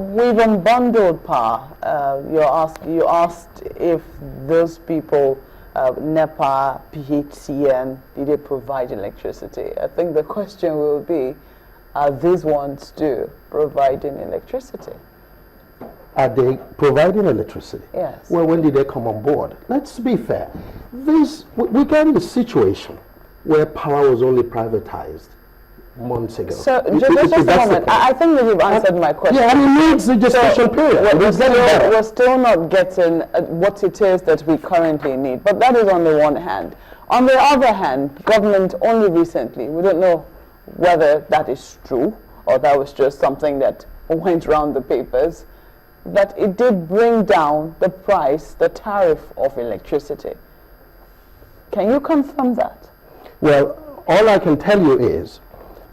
we've unbundled power. You asked if those people, NEPA, PHCN, did they provide electricity? I think the question will be, are these ones providing electricity? Are they providing electricity? Yes. Well, when did they come on board? Let's be fair. We got in a situation where power was only privatized months ago. So, just a moment. I think that you've answered my question. Yeah, and it needs a gestation period. We're still not getting what it is that we currently need. But that is on the one hand. On the other hand, government only recently, we don't know whether that is true or that was just something that went around the papers, that it did bring down the price, the tariff of electricity. Can you confirm that? Well, all I can tell you is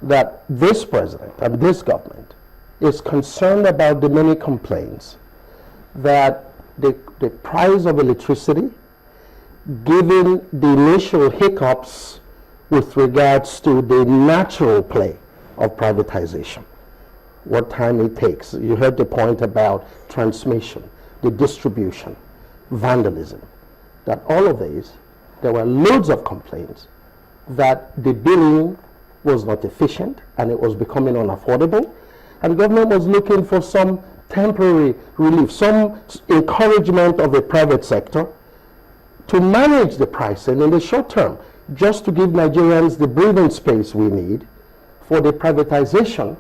that this president and this government is concerned about the many complaints that the price of electricity, given the initial hiccups with regards to the natural play of privatization, what time it takes. You heard the point about transmission, the distribution, vandalism, that all of these, there were loads of complaints that the billing was not efficient and it was becoming unaffordable, and the government was looking for some temporary relief, some encouragement of the private sector to manage the pricing in the short term, just to give Nigerians the breathing space we need for the privatization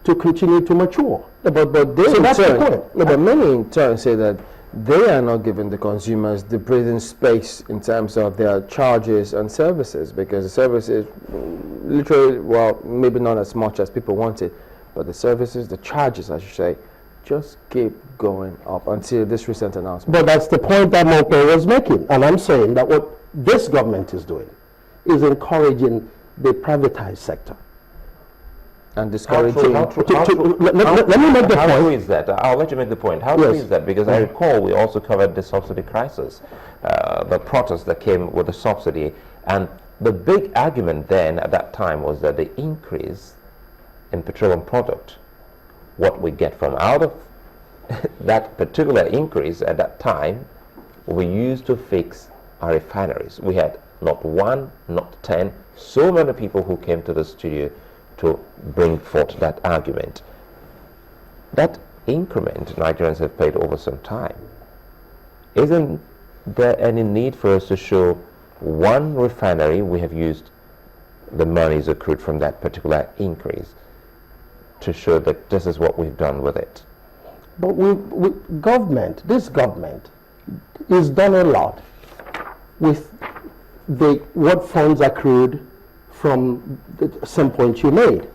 to continue to mature. But that's the point. But many in turn say that they are not giving the consumers the breathing space in terms of their charges and services, because the services literally, well, maybe not as much as people wanted, but the services, the charges, I should say, just keep going up until this recent announcement. But that's the point that Mope was making. And I'm saying that what this government is doing is encouraging the privatized sector. And discouraging. Let me make the point. How true is that? I'll let you make the point. How true is that? Because I recall we also covered the subsidy crisis, the protest that came with the subsidy, and the big argument then at that time was that the increase in petroleum product, what we get from out of that particular increase at that time, we used to fix our refineries. We had not one, not 10, so many people who came to the studio to bring forth that argument. That increment Nigerians have paid over some time. Isn't there any need for us to show one refinery we have used the monies accrued from that particular increase to show that this is what we've done with it? But this government has done a lot with what funds accrued from some point you made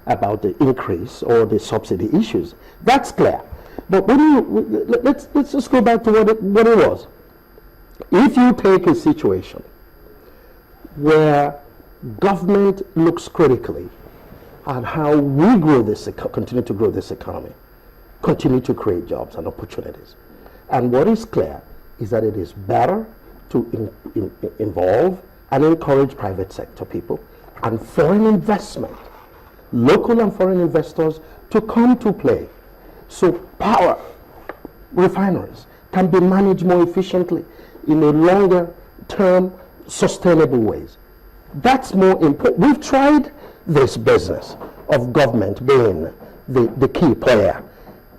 about the increase or the subsidy issues. That's clear. But let's just go back to what it was. If you take a situation where government looks critically at how we continue to grow this economy, continue to create jobs and opportunities, and what is clear is that it is better to involve and encourage private sector people and foreign investment, local and foreign investors, to come to play. So power refineries can be managed more efficiently in a longer term, sustainable ways. That's more important. We've tried this business of government being the key player.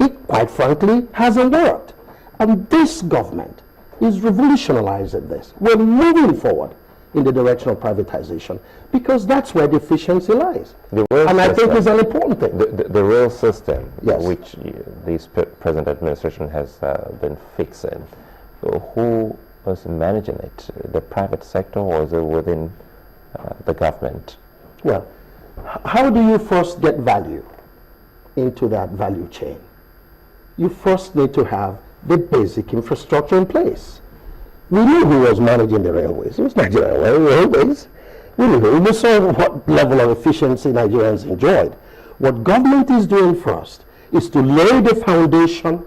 It, quite frankly, hasn't worked. And this government is revolutionizing this. We're moving forward in the direction of privatization because that's where the efficiency lies. And I think it's an important thing. The real system, yes, which this present administration has been fixing, who was managing it? The private sector, or is it within the government? Well, how do you first get value into that value chain? You first need to have the basic infrastructure in place. We knew who was managing the railways. It was Nigerian Railways. We knew. We saw what level of efficiency Nigerians enjoyed. What government is doing first is to lay the foundation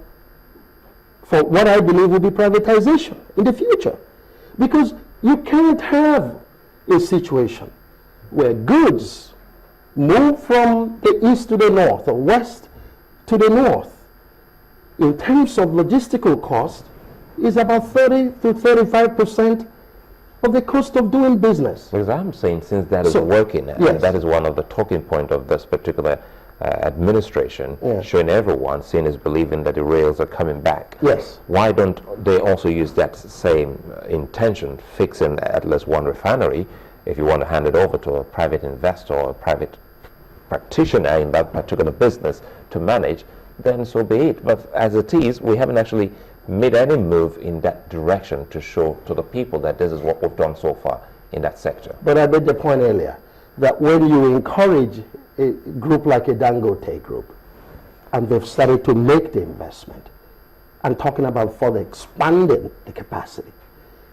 for what I believe will be privatization in the future. Because you can't have a situation where goods move from the east to the north or west to the north in terms of logistical cost, is about 30 to 35% of the cost of doing business. Because I'm saying since that is working, and that is one of the talking point of this particular administration, showing everyone, seeing is believing that the rails are coming back. Yes. Why don't they also use that same intention, fixing at least one refinery, if you want to hand it over to a private investor or a private practitioner in that particular business to manage, then so be it. But as it is, we haven't actually made any move in that direction to show to the people that this is what we've done so far in that sector. But I made the point earlier that when you encourage a group like a Dangote group, and they've started to make the investment and talking about further expanding the capacity,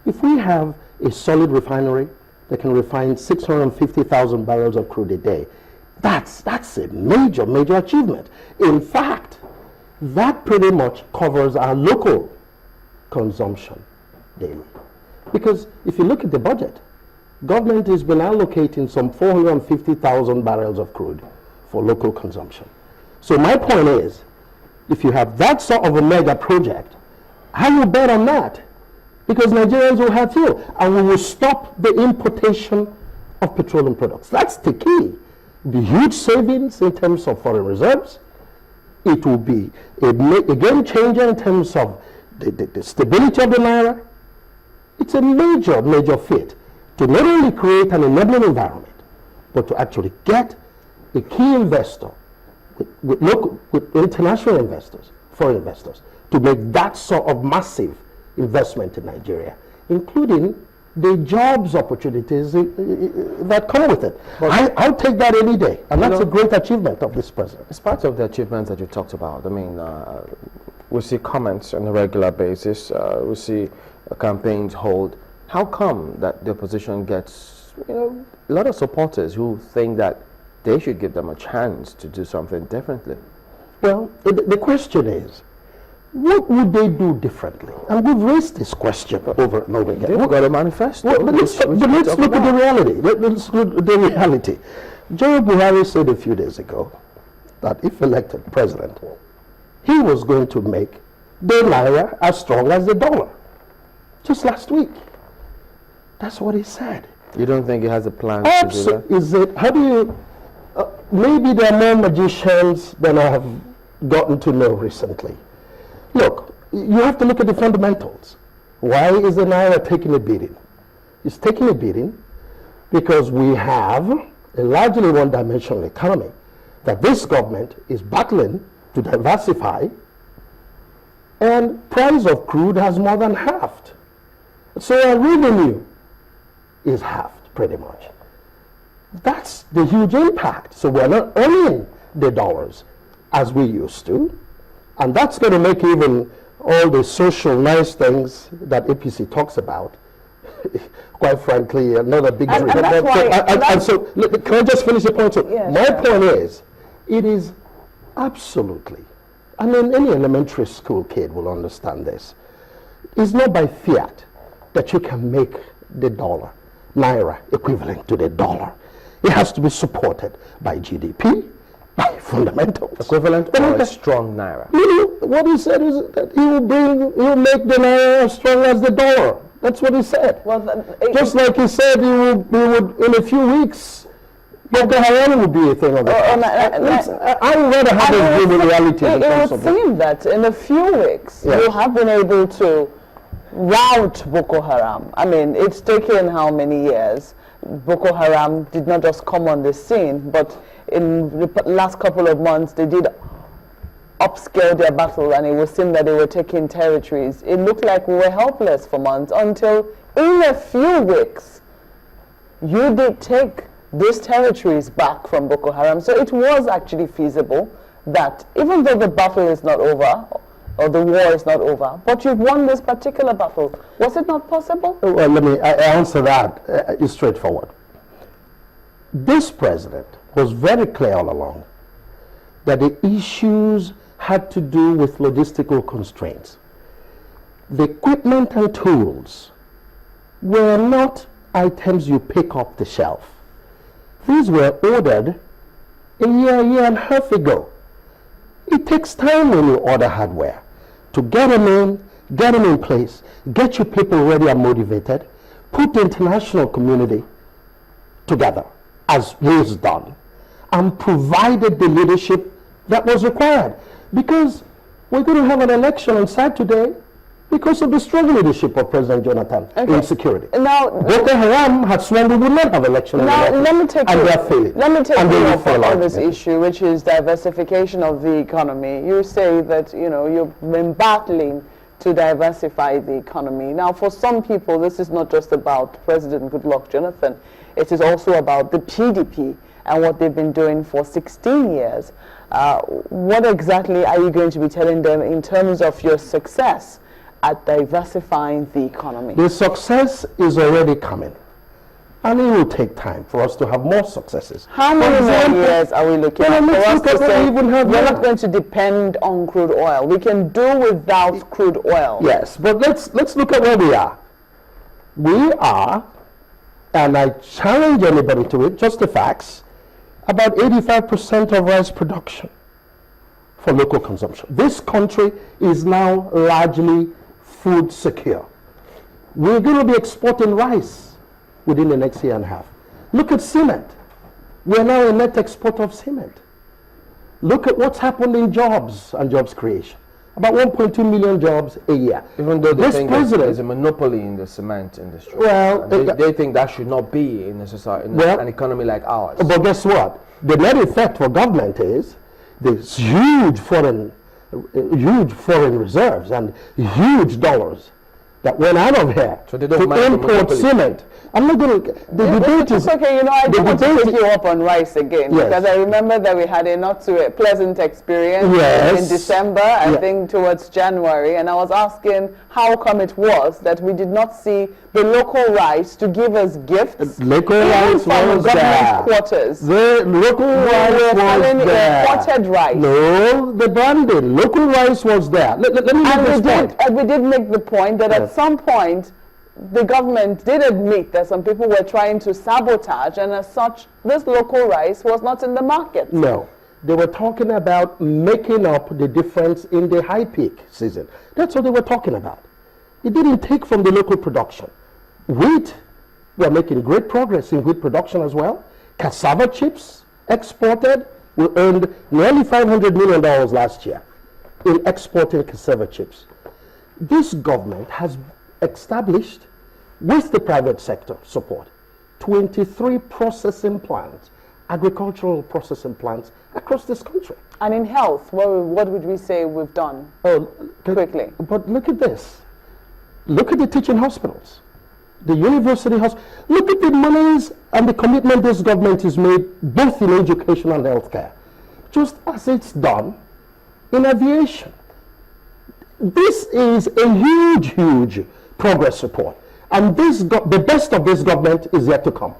if we have a solid refinery that can refine 650,000 barrels of crude a day, that's a major, major achievement. In fact, that pretty much covers our local consumption daily. Because if you look at the budget, government has been allocating some 450,000 barrels of crude for local consumption. So my point is, if you have that sort of a mega project, I will bet on that. Because Nigerians will have fuel, and we will stop the importation of petroleum products. That's the key. The huge savings in terms of foreign reserves. It will be a game changer in terms of the stability of the naira. It's a major, major feat to not only create an enabling environment, but to actually get a key investor with international investors, foreign investors, to make that sort of massive investment in Nigeria, including the jobs opportunities that come with it. I'll take that any day, and that's a great achievement of this president. It's part of the achievements that you talked about. I mean, we see comments on a regular basis. We see campaigns hold. How come that the opposition gets, a lot of supporters who think that they should give them a chance to do something differently? Well, the question is, what would they do differently? And we've raised this question over and over again. They've got a manifesto. Well, let's look at the reality. Let's look at the reality. General Buhari said a few days ago that if elected president, he was going to make the naira as strong as the dollar. Just last week. That's what he said. You don't think he has a plan to do that? Is it? How do you? Maybe there are more magicians than I have gotten to know recently. Look, you have to look at the fundamentals. Why is the naira taking a beating? It's taking a beating because we have a largely one-dimensional economy that this government is battling to diversify, and price of crude has more than halved. So our revenue is halved, pretty much. That's the huge impact. So we're not earning the dollars as we used to, and that's going to make even all the social nice things that APC talks about, quite frankly, another big dream. So, can I just finish the point? So my point is, it is absolutely, I mean, any elementary school kid will understand this. It's not by fiat that you can make the dollar, naira, equivalent to the dollar. It has to be supported by GDP, by fundamentals. Equivalent or a strong naira? What he said is that he will make the naira as strong as the dollar. That's what he said. Well, just like he said he would in a few weeks, Boko Haram would be a thing of the past. I would rather have a view with reality. It would seem that in a few weeks you have been able to rout Boko Haram. I mean, it's taken how many years? Boko Haram did not just come on the scene, but in the last couple of months they did upscale their battle, and it would seem that they were taking territories. It looked like we were helpless for months until in a few weeks you did take these territories back from Boko Haram. So it was actually feasible that even though the battle is not over, or the war is not over, but you've won this particular battle. Was it not possible? Well, let me answer that. It's straightforward. This president was very clear all along that the issues had to do with logistical constraints. The equipment and tools were not items you pick off the shelf. These were ordered a year and a half ago. It takes time when you order hardware. to get them in place, get your people ready and motivated, put the international community together, as was done, and provided the leadership that was required. Because we're going to have an election on Saturday because of the strong leadership of President Jonathan in security. Now, Boko Haram had sworn we would not have election now, let me take you off on this issue, which is diversification of the economy. You say that, you know, you've been battling to diversify the economy. Now, for some people, this is not just about President Goodluck Jonathan. It is also about the PDP and what they've been doing for 16 years. What exactly are you going to be telling them in terms of your success at diversifying the economy? The success is already coming, and it will take time for us to have more successes. How many more years are we looking at for us to say we're not going to depend on crude oil? We can do without crude oil. Yes, but let's look at where we are. We are, and I challenge anybody to it, just the facts, about 85% of rice production for local consumption. This country is now largely food secure. We're going to be exporting rice within the next year and a half. Look at cement. We're now a net exporter of cement. Look at what's happened in jobs and jobs creation. About 1.2 million jobs a year. Even though they think there's a monopoly in the cement industry. Well, they think that should not be in a society, in an economy like ours. But guess what? The net effect for government is there's huge foreign reserves and huge dollars that went out of here to import cement. I'm not going to. The debate is okay. You know, I don't want to take you up on rice again because I remember that we had a not too pleasant experience in December. I think towards January, and I was asking how come it was that we did not see the local rice to give us gifts. Local rice from government quarters. The local rice was there. Imported rice. No, the branding. Local rice was there. Let me make this point. And we did make the point that at some point, the government did admit that some people were trying to sabotage, and as such, this local rice was not in the market. No. They were talking about making up the difference in the high peak season. That's what they were talking about. It didn't take from the local production. Wheat, we are making great progress in wheat production as well. Cassava chips exported, we earned nearly $500 million last year in exporting cassava chips. This government has established, with the private sector support, 23 processing plants, agricultural processing plants across this country. And in health, what would we say we've done? Quickly. But look at this. Look at the teaching hospitals, the university hospitals. Look at the monies and the commitment this government has made both in education and healthcare, just as it's done in aviation. This is a huge, huge progress report. And the best of this government is yet to come.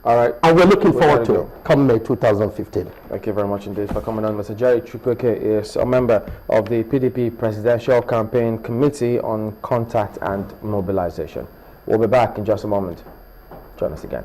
All right. And we're looking forward to it come May 2015. Thank you very much indeed for coming on. Mr. Jerry Chukwueke is a member of the PDP Presidential Campaign Committee on Contact and Mobilization. We'll be back in just a moment. Join us again.